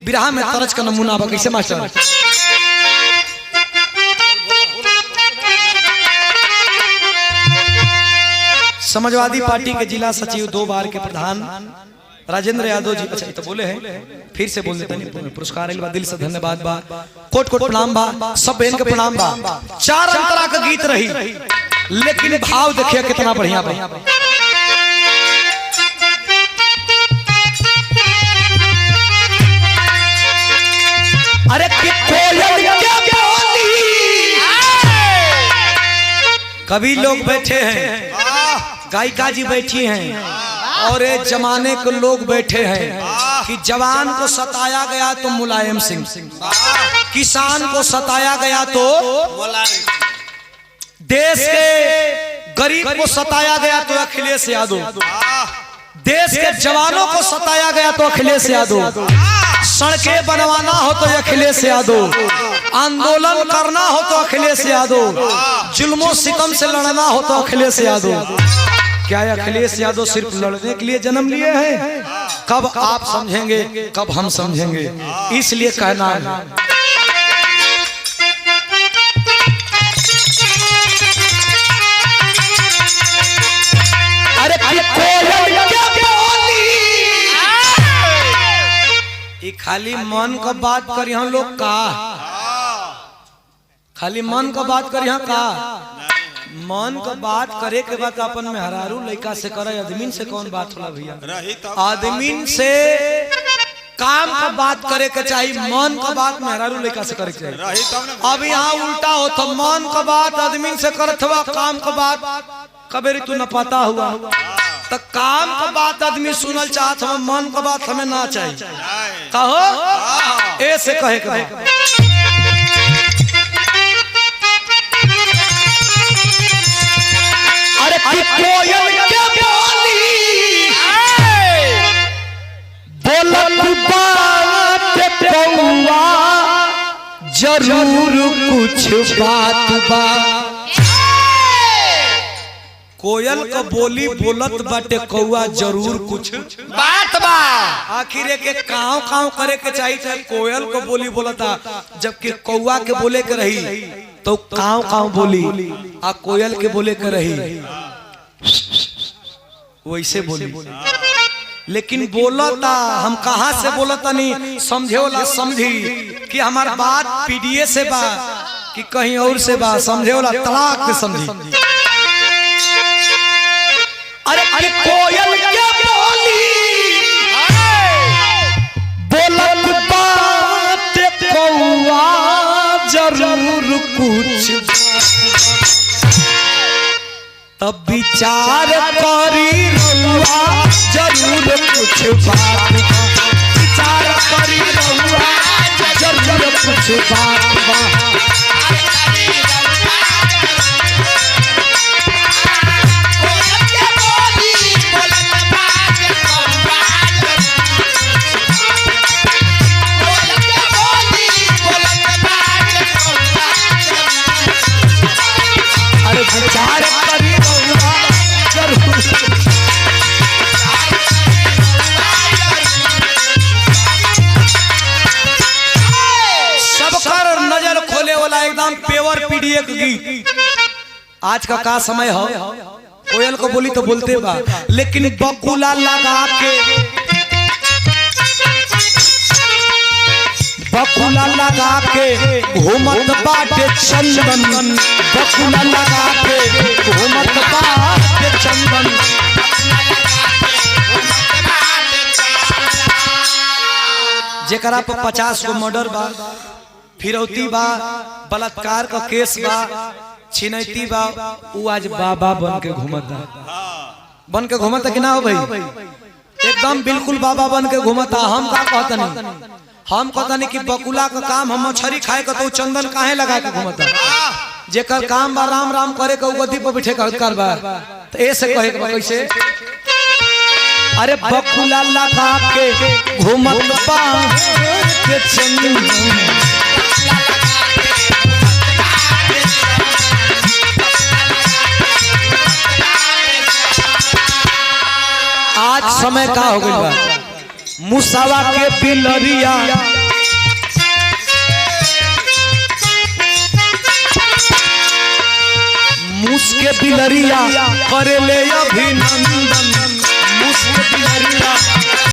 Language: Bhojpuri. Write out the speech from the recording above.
बिरहा में तरज का नमूना बा कैसे मास्टर। समाजवादी पार्टी के जिला सचिव 2 बार के प्रधान राजेंद्र यादव जी, अच्छा तो बोले हैं फिर से बोल देते हैं। पुरस्कार दिल से धन्यवाद बा, कोट कोट प्रणाम बा, सब बहन के प्रणाम बा। 4 अंतरा का गीत रही, लेकिन भाव देखिए कितना बढ़िया बा। अरे कभी लोग बैठे हैं, गायिका जी बैठी हैं, और ये जमाने के लोग बैठे हैं कि जवान को सताया गया तो मुलायम सिंह, किसान को सताया गया तो देश के गरीब को सताया गया तो अखिलेश यादव, देश के जवानों को सताया गया तो अखिलेश यादव, सड़कें बनवाना हो तो अखिलेश यादव, आंदोलन करना हो तो अखिलेश यादव, जुल्मों सितम से लड़ना हो तो अखिलेश यादव। क्या अखिलेश यादव सिर्फ लड़ने के लिए जन्म लिए हैं? कब आप समझेंगे, कब हम समझेंगे, इसलिए कहना है। अरे खाली मन का बात करी हम लोग का, खाली मन का बात करी हम का, मन का बात करे के बाद अपन में हरारू लड़का से करे, आदमी से कौन बात होला भैया? आदमी से काम का बात करे के चाहिए, मन का बात में हरारू लड़का से करे के चाहिए। अब यहाँ उल्टा हो तो मन का बात आदमी से करत हुआ, काम का बात कबेरी तू न पता हुआ, तो काम का बात आदमी सुनल चाहत हम, मन का बात हमें ना चाहिए। कहो ऐसे कहे के अरे कोयल क्या बोली बात कौआ जरूर कुछ बात बा। कोयल का बोली बोलत बाटे कौआ जरूर कुछ बात बा। आखिर के काव काव करे के चाहिए, कोयल को बोली बोलता, जबकि कौआ के बोले के रही तो काव काव बोली, आ कोयल के बोले के रही वैसे बोली। लेकिन बोलता हम कहाँ से बोलता नहीं समझे वाला समझी कि हमार बात पीडीए से बा कि कहीं और से बा, समझे वाला तलाक से समझी। अरे कोयल क्या बोली बोलत बात कौआ जरूर कुछ, तब विचार करी रहुआ जरूर कुछ बात, विचार करी रहुआ जरूर कुछ बात। विचार करी जरूर सबकर नजर खोले वाला एकदम पेवर पीडीए गीत। आज का समय हो, कोयल को बोली तो बोलते बा, लेकिन बकुला लगा के, बकुला लगा के घूमत बाटे चंदन, बकुला लगा के घूमत बाटे चंदन। जेकरा पर 50 को मर्डर बा, फिरौती बा, बलात्कार का केस बा, छिनैती बा, वो आज बाबा बन के घूमता, बन के घूमता कि ना हो भाई? एकदम बिल्कुल बाबा बन के घूमता। हम का कहता नहीं, हम कहता नहीं कि बकुला का काम हम मछली खाए का तो चंदन काहे लगा के घूमता, जेकर काम बा राम राम करे के गद्दी पर बैठे कर बा, तो ऐसे कहे के कैसे? अरे बकुला लगा के घूमत बा के चंदन, आज समय का हो गई बा, मुसावा के बिलरिया मुस्के बिलरिया करे ले अभिनंदन मुस्के बिलरिया